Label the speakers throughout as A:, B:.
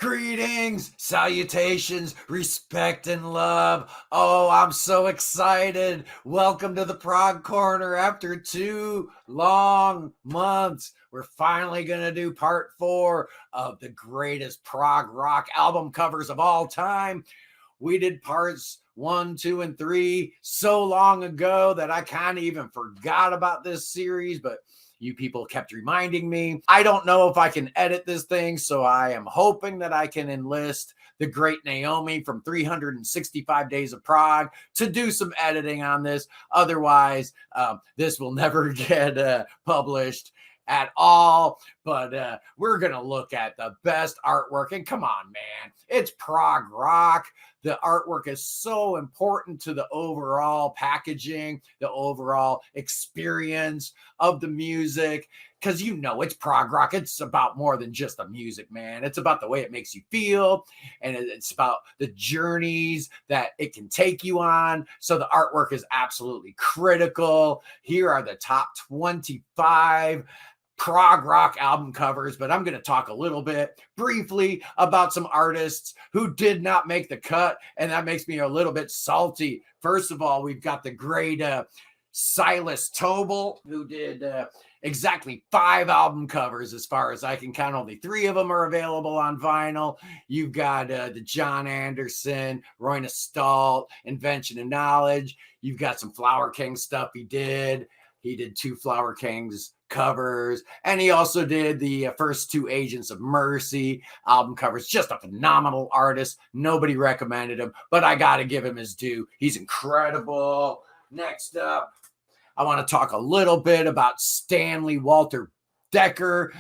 A: Greetings, salutations, respect, and love. Oh, I'm so excited. Welcome to the Prog Corner. After 2 long months, we're finally going to do part 4 of the greatest prog rock album covers of all time. We did parts 1, 2, and 3 so long ago that I kind of even forgot about this series, but you people kept reminding me. I don't know if I can edit this thing, so I am hoping that I can enlist the great Naomi from 365 Days of Prog to do some editing on this. Otherwise, this will never get published at all. But we're going to look at the best artwork. And come on, man, it's prog rock. The artwork is so important to the overall packaging, the overall experience of the music. Because you know it's prog rock. It's about more than just the music, man. It's about the way it makes you feel. And it's about the journeys that it can take you on. So the artwork is absolutely critical. Here are the top 25 prog rock album covers, but I'm going to talk a little bit briefly about some artists who did not make the cut, and that makes me a little bit salty. First of all, we've got the great Silas Tobel, who did exactly 5 album covers. As far as I can count, only 3 of them are available on vinyl. You've got the John Anderson, Roy Nastalt, Invention of Knowledge. You've got some Flower King stuff he did. He did 2 Flower Kings covers, and he also did the first 2 Agents of Mercy album covers. Just a phenomenal artist. Nobody recommended him, but I got to give him his due. He's incredible. Next up, I want to talk a little bit about Stanley Walter Decker.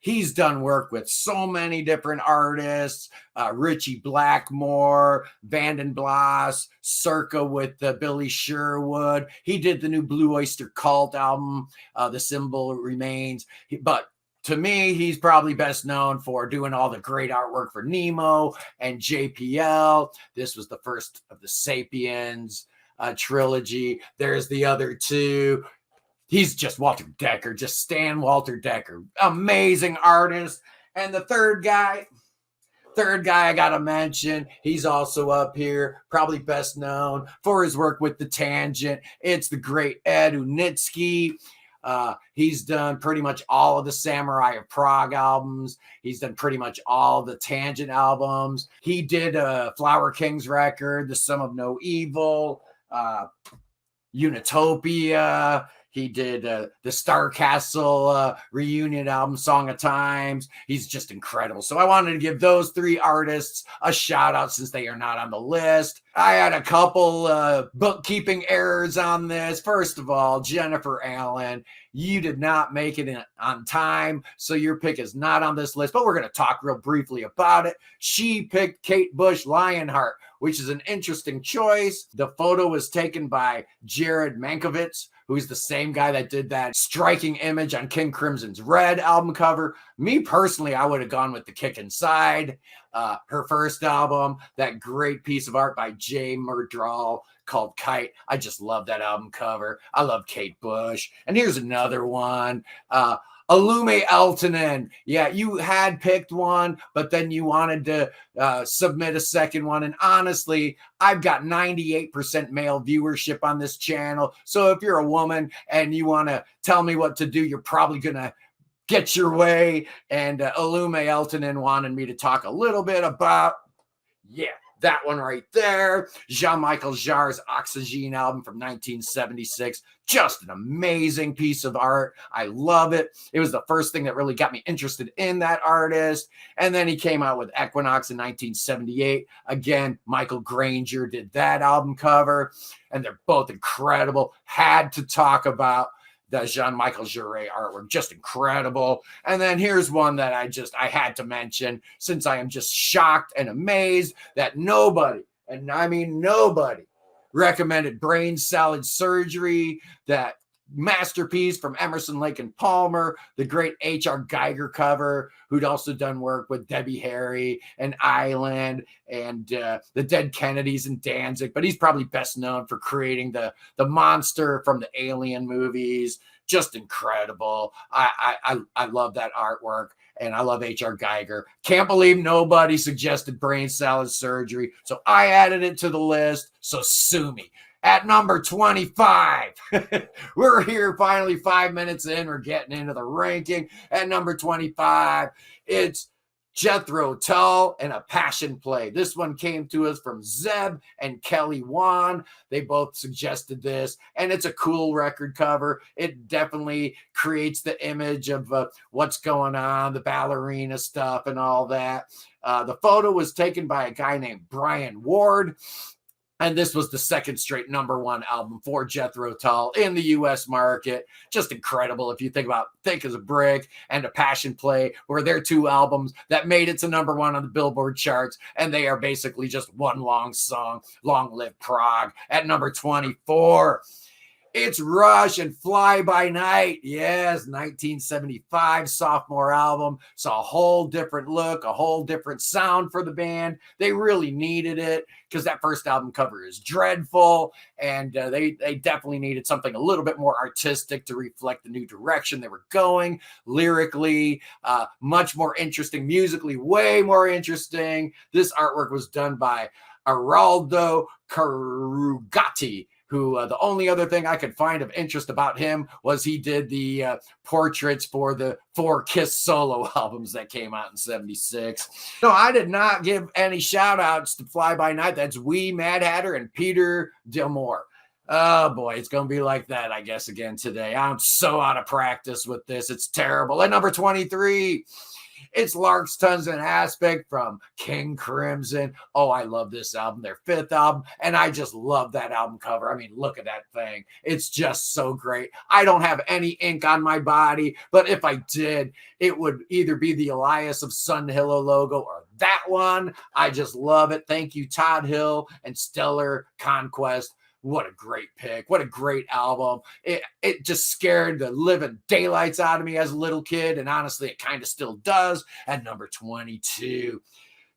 A: He's done work with so many different artists, Richie Blackmore, Vanden Blas, Circa with Billy Sherwood. He did the new Blue Oyster Cult album, The Symbol Remains. But to me, he's probably best known for doing all the great artwork for Nemo and JPL. This was the first of the Sapiens trilogy. There's the other 2. He's just Walter Decker, just Stan Walter Decker. Amazing artist. And the third guy I got to mention, he's also up here, probably best known for his work with The Tangent. It's the great Ed Unitsky. He's done pretty much all of the Samurai of Prague albums. He's done pretty much all of the Tangent albums. He did a Flower Kings record, The Sum of No Evil, Unitopia. He did the Starcastle reunion album, Song of Times. He's just incredible. So I wanted to give those 3 artists a shout out since they are not on the list. I had a couple bookkeeping errors on this. First of all, Jennifer Allen, you did not make it on time, so your pick is not on this list, but we're going to talk real briefly about it. She picked Kate Bush Lionheart, which is an interesting choice. The photo was taken by Jared Mankiewicz, who's the same guy that did that striking image on King Crimson's Red album cover. Me personally, I would have gone with The Kick Inside, her first album, that great piece of art by Jay Murdral called Kite. I just love that album cover. I love Kate Bush. And here's another one. Alume Eltonen. Yeah, you had picked one, but then you wanted to submit a second one. And honestly, I've got 98% male viewership on this channel. So if you're a woman and you want to tell me what to do, you're probably going to get your way. And Alume Eltonen wanted me to talk a little bit about, that one right there. Jean-Michel Jarre's Oxygene album from 1976. Just an amazing piece of art. I love it. It was the first thing that really got me interested in that artist. And then he came out with Equinox in 1978. Again, Michael Granger did that album cover. And they're both incredible. Had to talk about the Jean-Michel Jarre artwork, just incredible. And then here's one that I had to mention, since I am just shocked and amazed that nobody, and I mean nobody, recommended Brain Salad Surgery, that masterpiece from Emerson, Lake and Palmer, the great H.R. Geiger cover, who'd also done work with Debbie Harry and Island and the Dead Kennedys and Danzig, but he's probably best known for creating the monster from the Alien movies. Just incredible. I love that artwork. and I love H.R. Geiger. Can't believe nobody suggested brain salad surgery, so I added it to the list, so sue me. At number 25, we're here finally 5 minutes in. We're getting into the ranking. At number 25, it's Jethro, Tull, and a passion play. This one came to us from Zeb and Kelly Wan. They both suggested this, and it's a cool record cover. It definitely creates the image of what's going on, the ballerina stuff and all that. The photo was taken by a guy named Brian Ward. And this was the second straight #1 album for Jethro Tull in the U.S. market. Just incredible if you think about Thick as a Brick and A Passion Play, where they're two albums that made it to #1 on the Billboard charts, and they are basically just one long song. Long Live Prog. At number 24, it's Rush and Fly By Night. Yes, 1975 sophomore album. Saw a whole different look, a whole different sound for the band. They really needed it because that first album cover is dreadful, and they definitely needed something a little bit more artistic to reflect the new direction they were going. Lyrically, much more interesting. Musically, way more interesting. This artwork was done by Araldo Carugati, who the only other thing I could find of interest about him was he did the portraits for the 4 Kiss solo albums that came out in 76. No, I did not give any shout outs to Fly By Night. That's Wee Mad Hatter and Peter Dilmore. Oh boy, it's going to be like that, I guess, again today. I'm so out of practice with this. It's terrible. At number 23, it's Larks, Tons, and Aspic from King Crimson. Oh, I love this album, their 5th album, and I just love that album cover. I mean, look at that thing. It's just so great. I don't have any ink on my body, but if I did, it would either be the Olias of Sunhillow logo or that one. I just love it. Thank you, Todd Hill and Stellar Conquest. What a great pick. What a great album. It just scared the living daylights out of me as a little kid, and honestly, it kind of still does. At number 22,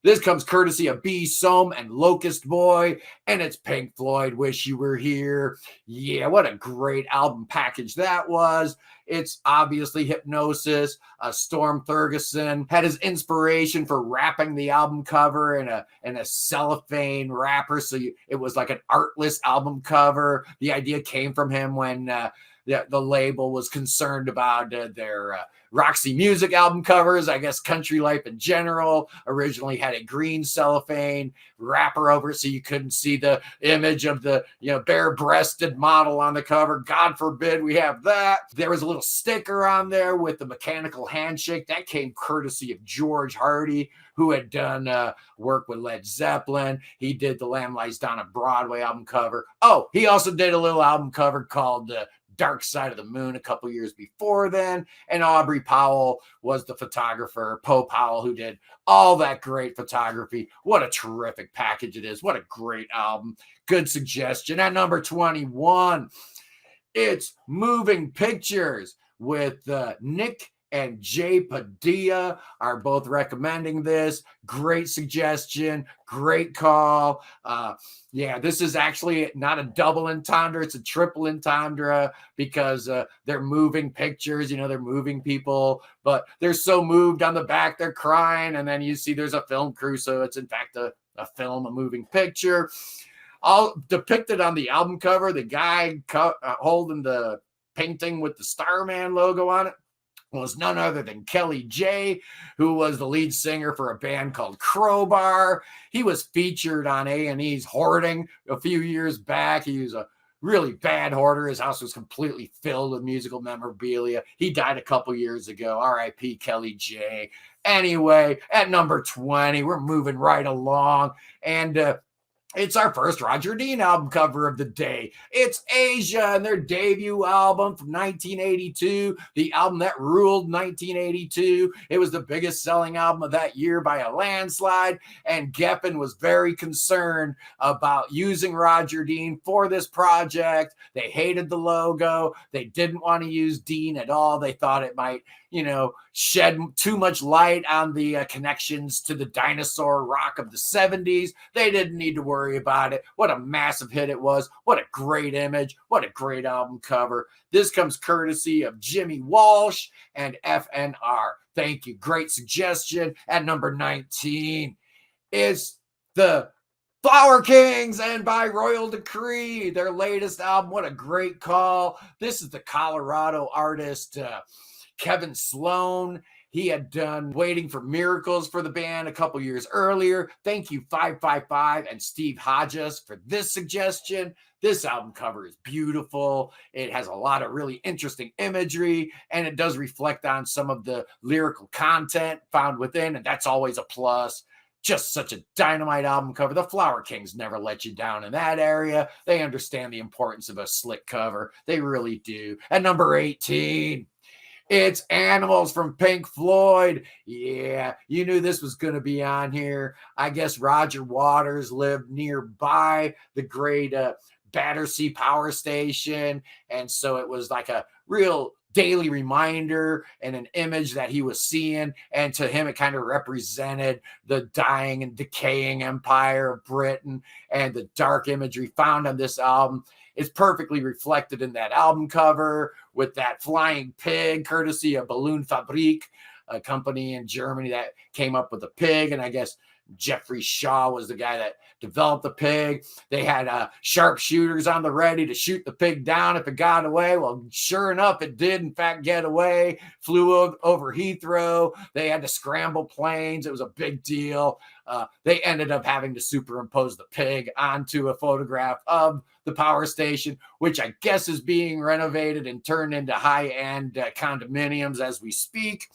A: this comes courtesy of Besoin and Locust Boy, and it's Pink Floyd, Wish You Were Here. Yeah, what a great album package that was. It's obviously Hypnosis. Storm Thurgeson had his inspiration for wrapping the album cover in a cellophane wrapper, so it was like an artless album cover. The idea came from him when the label was concerned about their Roxy Music album covers. I guess Country Life in general originally had a green cellophane wrapper over it, so you couldn't see the image of the bare-breasted model on the cover. God forbid we have that. There was a little sticker on there with the mechanical handshake. That came courtesy of George Hardy, who had done work with Led Zeppelin. He did the Lamb Lies Down on Broadway album cover. Oh, he also did a little album cover called Dark Side of the Moon a couple years before then. And Aubrey Powell was the photographer, Poe Powell, who did all that great photography. What a terrific package it is. What a great album. Good suggestion. At number 21, it's Moving Pictures with Nick and Jay Padilla are both recommending this. Great suggestion. Great call. Yeah, this is actually not a double entendre. It's a triple entendre because they're moving pictures. They're moving people, but they're so moved on the back, they're crying. And then you see there's a film crew. So it's in fact a film, a moving picture. All depicted on the album cover, the guy holding the painting with the Starman logo on it was none other than Kelly J, who was the lead singer for a band called Crowbar. He was featured on A&E's Hoarding a few years back. He was a really bad hoarder. His house was completely filled with musical memorabilia. He died a couple years ago. R.I.P. Kelly J. Anyway, at number 20, we're moving right along. And it's our first Roger Dean album cover of the day. It's Asia and their debut album from 1982, the album that ruled 1982. It was the biggest selling album of that year by a landslide, and Geffen was very concerned about using Roger Dean for this project. They hated the logo. They didn't want to use Dean at all. They thought it might shed too much light on the connections to the dinosaur rock of the 70s. They didn't need to worry about it. What a massive hit it was. What a great image. What a great album cover. This comes courtesy of Jimmy Walsh and FNR. Thank you. Great suggestion. At number 19 is the Flower Kings, and by royal decree, their latest album. What a great call. This is the Colorado artist, Kevin Sloan. He had done Waiting for Miracles for the band a couple years earlier. Thank you, 555 and Steve Hodges, for this suggestion. This album cover is beautiful. It has a lot of really interesting imagery, and it does reflect on some of the lyrical content found within, and that's always a plus. Just such a dynamite album cover. The Flower Kings never let you down in that area. They understand the importance of a slick cover. They really do. At number 18, it's Animals from Pink Floyd. Yeah, you knew this was going to be on here. I guess Roger Waters lived nearby the great Battersea Power Station, and so it was like a real daily reminder and an image that he was seeing, and to him it kind of represented the dying and decaying empire of Britain, and the dark imagery found on this album is perfectly reflected in that album cover with that flying pig, courtesy of Balloon Fabrik, a company in Germany that came up with a pig, and I guess Jeffrey Shaw was the guy that developed the pig. They had sharpshooters on the ready to shoot the pig down if it got away. Well, sure enough, it did, in fact, get away. Flew over Heathrow. They had to scramble planes. It was a big deal. They ended up having to superimpose the pig onto a photograph of the power station, which I guess is being renovated and turned into high-end condominiums as we speak.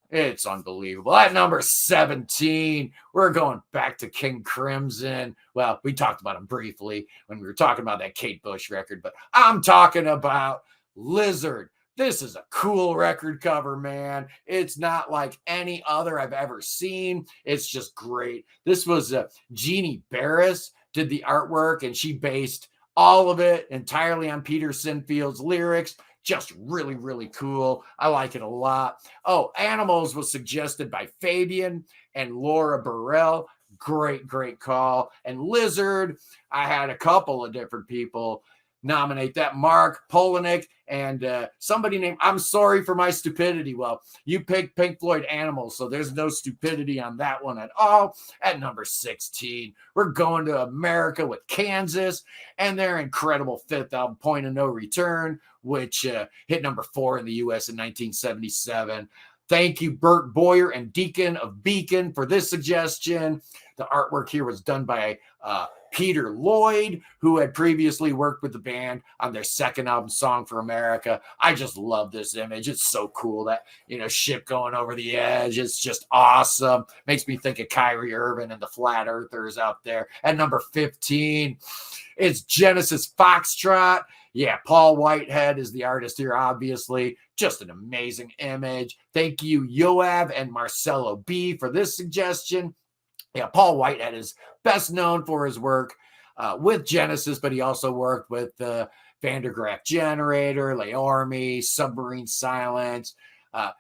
A: It's unbelievable. At number 17, we're going back to King Crimson. Well, we talked about him briefly when we were talking about that Kate Bush record, but I'm talking about Lizard. This is a cool record cover, man. It's not like any other I've ever seen. It's just great. This was Jeannie Barris did the artwork, and she based all of it entirely on Peter Sinfield's lyrics. Just really, really cool. I like it a lot. Oh, Animals was suggested by Fabian and Laura Burrell. Great, great call. And Lizard, I had a couple of different people nominate that. Mark Polinick and somebody named I'm Sorry for My Stupidity. Well, you picked Pink Floyd Animals, so there's no stupidity on that one at all. At number 16, we're going to America with Kansas and their incredible fifth album, Point of No Return, which hit number 4 in the U.S. in 1977. Thank you, Bert Boyer and Deacon of Beacon, for this suggestion. The artwork here was done by Peter Lloyd, who had previously worked with the band on their second album, Song for America. I just love this image. It's so cool, that, ship going over the edge. It's just awesome. Makes me think of Kyrie Irving and the Flat Earthers out there. At number 15, it's Genesis Foxtrot. Yeah, Paul Whitehead is the artist here, obviously. Just an amazing image. Thank you, Yoav and Marcelo B, for this suggestion. Yeah, Paul Whitehead is best known for his work with Genesis, but he also worked with Vandergraaf Generator, Leorme, Submarine Silence.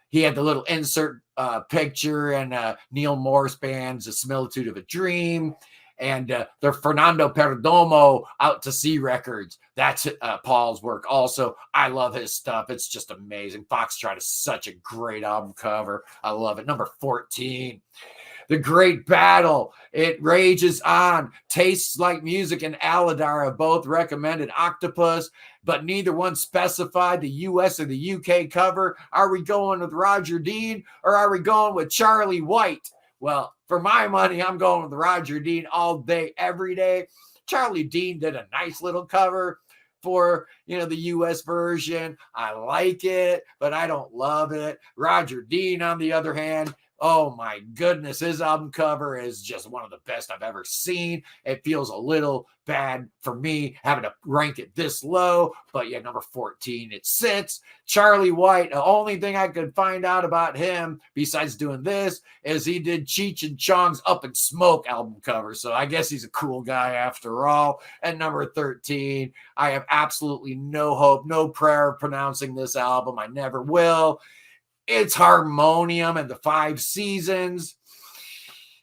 A: He had the little insert picture and Neil Morse band's A Similitude of a Dream. And the Fernando Perdomo Out to Sea records. That's Paul's work also. I love his stuff. It's just amazing. Foxtrot is such a great album cover. I love it. Number 14. The Great Battle. It Rages On. Tastes Like Music and Aladar have both recommended Octopus, but neither one specified the US or the UK cover. Are we going with Roger Dean or are we going with Charlie White? Well, for my money, I'm going with Roger Dean all day, every day. Charlie Dean did a nice little cover for, the US version. I like it, but I don't love it. Roger Dean, on the other hand, oh my goodness, his album cover is just one of the best I've ever seen. It feels a little bad for me having to rank it this low, but yeah, number 14, it sits. Charlie White, the only thing I could find out about him besides doing this is he did Cheech and Chong's Up in Smoke album cover, so I guess he's a cool guy after all. And number 13, I have absolutely no hope, no prayer of pronouncing this album. I never will. It's Harmonium and the 5 Seasons.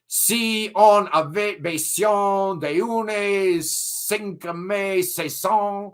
A: Si on avait besoin d'une cinquième saison,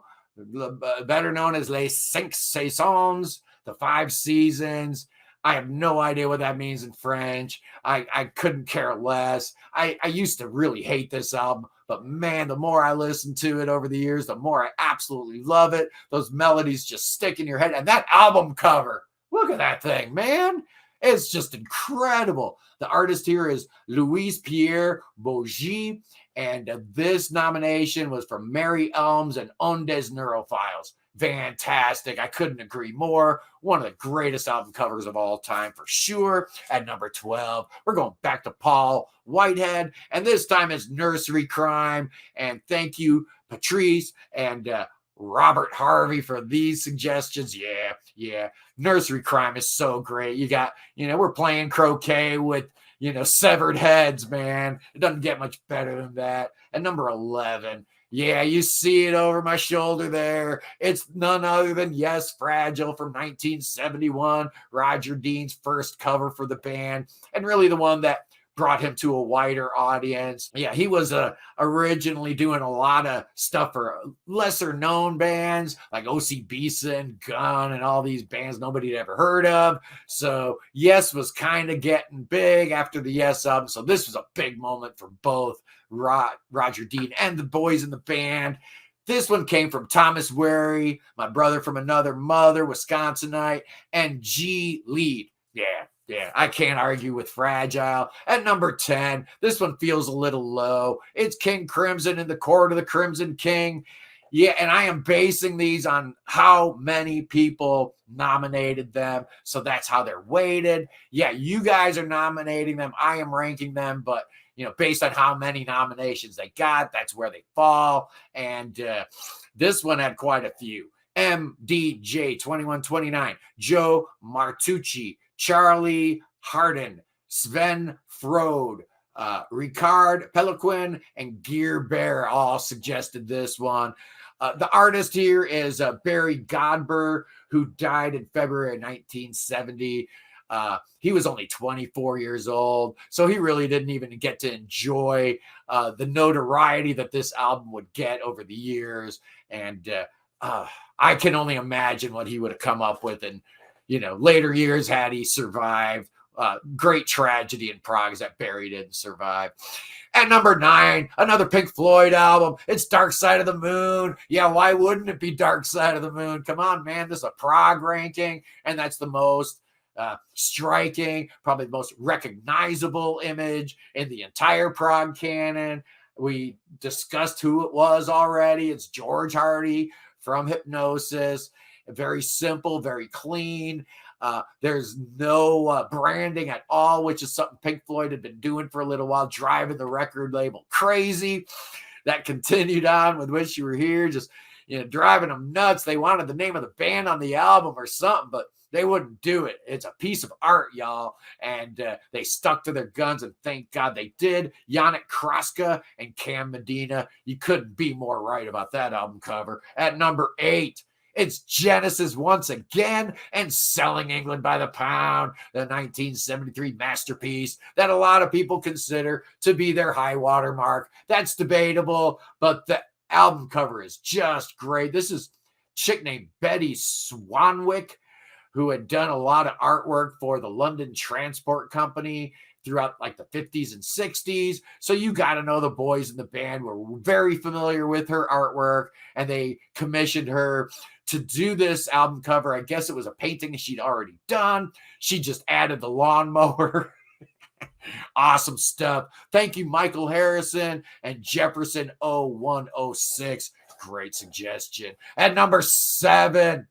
A: better known as les 5 saisons, the 5 seasons. I have no idea what that means in French. I couldn't care less. I used to really hate this album, but man, the more I listened to it over the years, the more I absolutely love it. Those melodies just stick in your head. And that album cover, look at that thing, man. It's just incredible. The artist here is Louis Pierre Bougie, and this nomination was from Mary Elms and Ondes Neurophiles. Fantastic. I couldn't agree more. One of the greatest album covers of all time for sure. At number 12, we're going back to Paul Whitehead, and this time it's Nursery Cryme. And thank you, Patrice and Robert Harvey, for these suggestions. Yeah. Nursery Cryme is so great. You got, we're playing croquet with, severed heads, man. It doesn't get much better than that. At number 11, yeah, you see it over my shoulder there. It's none other than Yes, Fragile from 1971, Roger Dean's first cover for the band, and really the one that brought him to a wider audience. Yeah, he was originally doing a lot of stuff for lesser known bands like O.C. Beeson, Gun, and all these bands nobody had ever heard of. So Yes was kind of getting big after the Yes album. So this was a big moment for both Roger Dean and the boys in the band. This one came from Thomas Wary, my brother from another mother, Wisconsinite, and G. Lead. Yeah, I can't argue with Fragile. At number 10, this one feels a little low. It's King Crimson in the Court of the Crimson King. Yeah, and I am basing these on how many people nominated them. So that's how they're weighted. Yeah, you guys are nominating them. I am ranking them, but based on how many nominations they got, that's where they fall. And this one had quite a few. MDJ2129, Joe Martucci, Charlie Hardin, Sven Frode, Ricard Peliquin, and Gear Bear all suggested this one. The artist here is Barry Godber, who died in February 1970. He was only 24 years old, so he really didn't even get to enjoy the notoriety that this album would get over the years. And I can only imagine what he would have come up with in later years had he survived. Great tragedy in Prog that Barry didn't survive. At number 9, another Pink Floyd album. It's Dark Side of the Moon. Yeah, why wouldn't it be Dark Side of the Moon? Come on, man. This is a Prog ranking, and that's the most striking, probably the most recognizable image in the entire Prog canon. We discussed who it was already. It's George Hardy from Hypnosis. Very simple, very clean. There's no branding at all, which is something Pink Floyd had been doing for a little while, driving the record label crazy. That continued on with Wish You Were Here, just driving them nuts. They wanted the name of the band on the album or something, but they wouldn't do it. It's a piece of art, y'all. And they stuck to their guns, and thank God they did. Yannick Kraska and Cam Medina. You couldn't be more right about that album cover. At number 8, it's Genesis once again, and Selling England by the Pound, the 1973 masterpiece that a lot of people consider to be their high water mark. That's debatable, but the album cover is just great. This is a chick named Betty Swanwick, who had done a lot of artwork for the London Transport Company throughout like the 50s and 60s. So you got to know the boys in the band were very familiar with her artwork, and they commissioned her to do this album cover. I guess it was a painting she'd already done. She just added the lawnmower. Awesome stuff. Thank you, Michael Harrison and Jefferson 0106. Great suggestion. At number 7,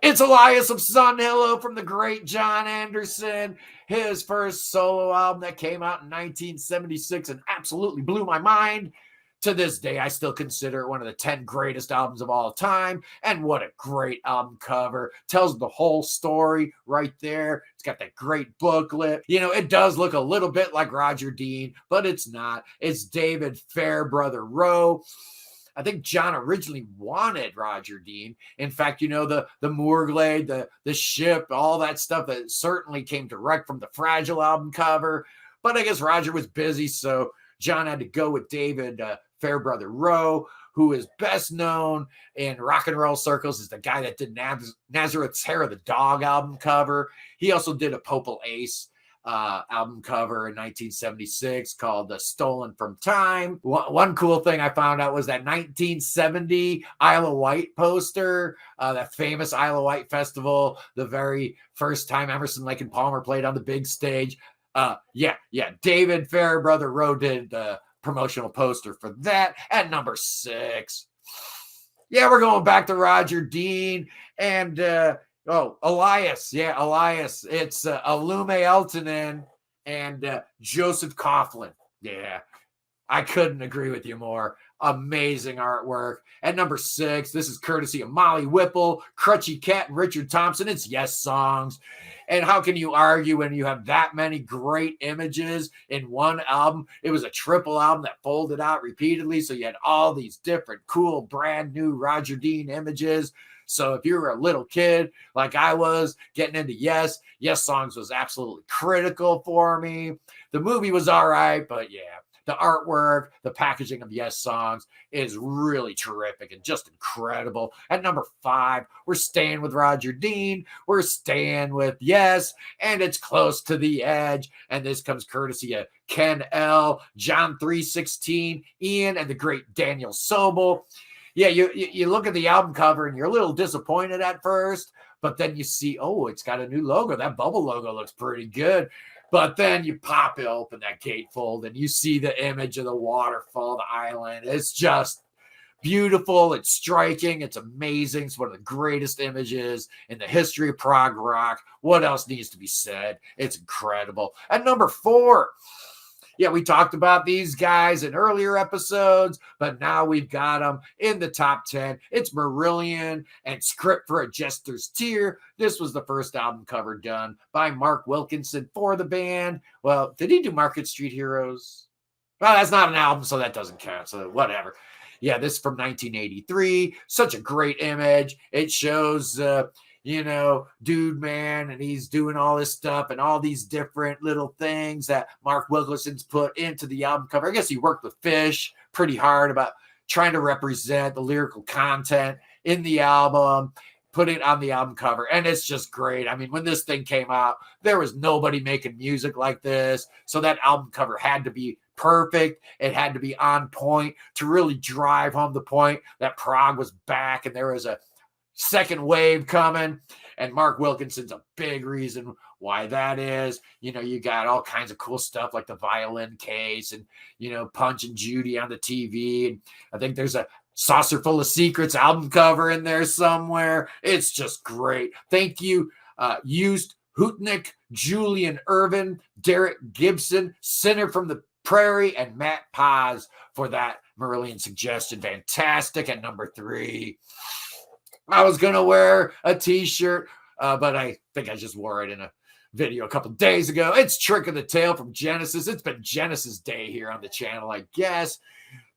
A: it's Olias of Sunhillow from the great John Anderson. His first solo album that came out in 1976 and absolutely blew my mind. To this day, I still consider it one of the 10 greatest albums of all time. And what a great album cover. Tells the whole story right there. It's got that great booklet. It does look a little bit like Roger Dean, but it's not. It's David Fairbrother Rowe. I think John originally wanted Roger Dean. In fact, the Moorglade, the ship, all that stuff that certainly came direct from the Fragile album cover. But I guess Roger was busy, so John had to go with David Fairbrother Rowe, who is best known in rock and roll circles as the guy that did Nazareth's Hair of the Dog album cover. He also did a Popal Ace album cover in 1976 called Stolen from Time. One cool thing I found out was that 1970 Isle of Wight poster, that famous Isle of Wight festival, the very first time Emerson, Lake and Palmer played on the big stage. David Fairbrother Rowe did the promotional poster for that at number 6. Yeah, we're going back to Roger Dean and Olias. Yeah, Olias. It's Alume Eltonen and Joseph Coughlin. Yeah, I couldn't agree with you more. Amazing artwork. At number 6, this is courtesy of Molly Whipple, Crutchy Cat, and Richard Thompson. It's Yessongs. And how can you argue when you have that many great images in one album? It was a triple album that folded out repeatedly, so you had all these different cool, brand new Roger Dean images. So if you were a little kid like I was getting into Yessongs was absolutely critical for me. The movie was all right, but yeah, the artwork, the packaging of Yessongs is really terrific and just incredible. At number 5, we're staying with Roger Dean. We're staying with Yes, and it's Close to the Edge. And this comes courtesy of Ken L., John 316, Ian, and the great Daniel Sobel. Yeah, you look at the album cover and you're a little disappointed at first, but then you see, it's got a new logo. That bubble logo looks pretty good. But then you pop it open, that gatefold, and you see the image of the waterfall, the island. It's just beautiful. It's striking. It's amazing. It's one of the greatest images in the history of prog rock. What else needs to be said? It's incredible. At number 4, yeah, we talked about these guys in earlier episodes, but now we've got them in the top 10. It's Marillion and Script for a Jester's Tear. This was the first album cover done by Mark Wilkinson for the band. Well, did he do Market Street Heroes? Well, that's not an album, so that doesn't count, so whatever. Yeah, this is from 1983. Such a great image. It shows Dude Man, and he's doing all this stuff and all these different little things that Mark Wilkinson's put into the album cover. I guess he worked with Fish pretty hard about trying to represent the lyrical content in the album, put it on the album cover, and it's just great. I mean, when this thing came out, there was nobody making music like this, so that album cover had to be perfect. It had to be on point to really drive home the point that prog was back and there was a second wave coming, and Mark Wilkinson's a big reason why that is. You got all kinds of cool stuff like the violin case and, Punch and Judy on the TV. And I think there's a Saucer Full of Secrets album cover in there somewhere. It's just great. Thank you, Used Hootnick, Julian Irvin, Derek Gibson, Sinner from the Prairie, and Matt Paz for that Marillion suggestion. Fantastic. At number 3. I was going to wear a t-shirt, but I think I just wore it in a video a couple days ago. It's Trick of the Tail from Genesis. It's been Genesis Day here on the channel, I guess.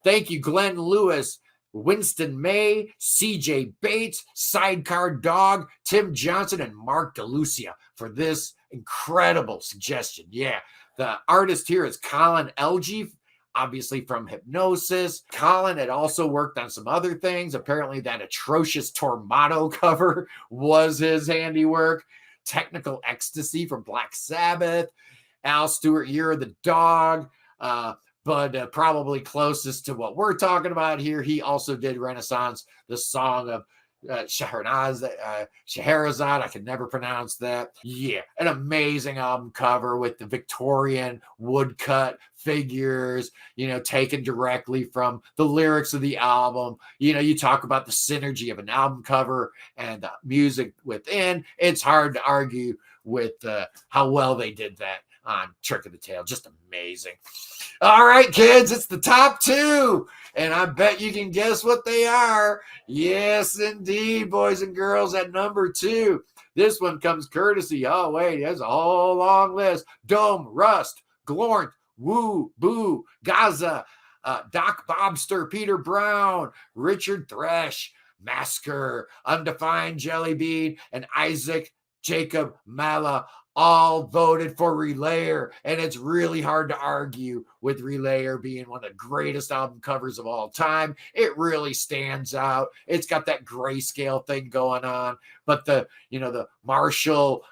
A: Thank you, Glenn Lewis, Winston May, CJ Bates, Sidecar Dog, Tim Johnson, and Mark DeLucia for this incredible suggestion. Yeah, the artist here is Colin Elgie, obviously from Hypnosis. Colin had also worked on some other things. Apparently that atrocious Tormato cover was his handiwork. Technical Ecstasy from Black Sabbath. Al Stewart, Year of the Dog. But probably closest to what we're talking about here, he also did Renaissance, the Song of Scheherazade. I can never pronounce that. Yeah, an amazing album cover with the Victorian woodcut figures, taken directly from the lyrics of the album. You talk about the synergy of an album cover and the music within. It's hard to argue with how well they did that on Trick of the Tail. Just amazing. All right, kids, it's the top 2, and I bet you can guess what they are. Yes, indeed, boys and girls. At number 2, this one comes courtesy. Oh, wait, there's a whole long list. Dome, Rust, Glornt, Woo, Boo, Gaza, Doc Bobster, Peter Brown, Richard Thresh, Masker, Undefined Jellybean, and Isaac Jacob Mala all voted for Relayer, and it's really hard to argue with Relayer being one of the greatest album covers of all time. It really stands out. It's got that grayscale thing going on, but the martial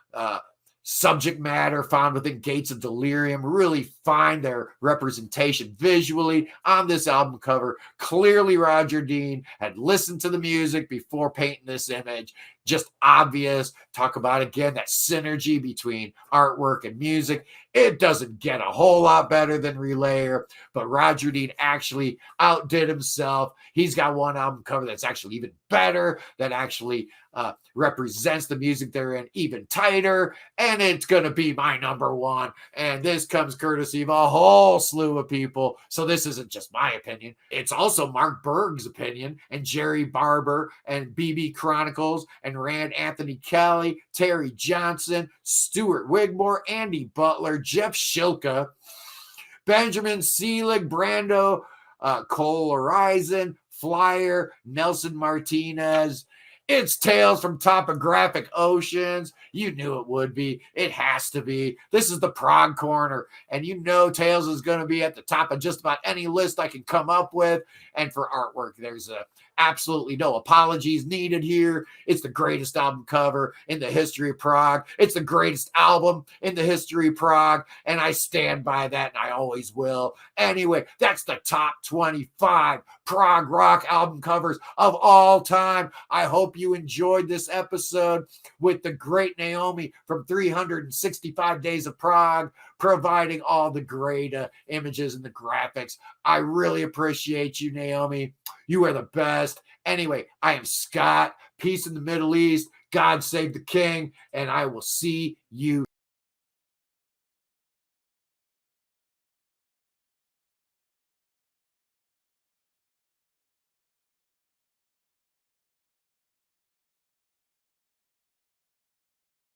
A: subject matter found within Gates of Delirium really find their representation visually on this album cover. Clearly, Roger Dean had listened to the music before painting this image. Just obvious. Talk about, again, that synergy between artwork and music. It doesn't get a whole lot better than Relayer, but Roger Dean actually outdid himself. He's got one album cover that's actually even better, that actually represents the music they're in even tighter, and it's going to be my number one. And this comes courtesy of a whole slew of people. So this isn't just my opinion. It's also Mark Berg's opinion, and Jerry Barber, and BB Chronicles, and Rand Anthony Kelly, Terry Johnson, Stuart Wigmore, Andy Butler, Jeff Shilka, Benjamin Seelig, Brando, Cole Horizon, Flyer, Nelson Martinez. It's Tales from Topographic Oceans. You knew it would be. It has to be. This is the Prog Corner, and you know Tales is going to be at the top of just about any list I can come up with. And for artwork, there's absolutely no apologies needed here. It's the greatest album cover in the history of Prog. It's the greatest album in the history of Prog, and I stand by that, and I always will. Anyway, that's the top 25 prog rock album covers of all time. I hope you enjoyed this episode with the great Naomi from 365 Days of Prog, providing all the great images and the graphics. I really appreciate you, Naomi. You are the best. Anyway, I am Scott. Peace in the Middle East. God save the king. And I will see you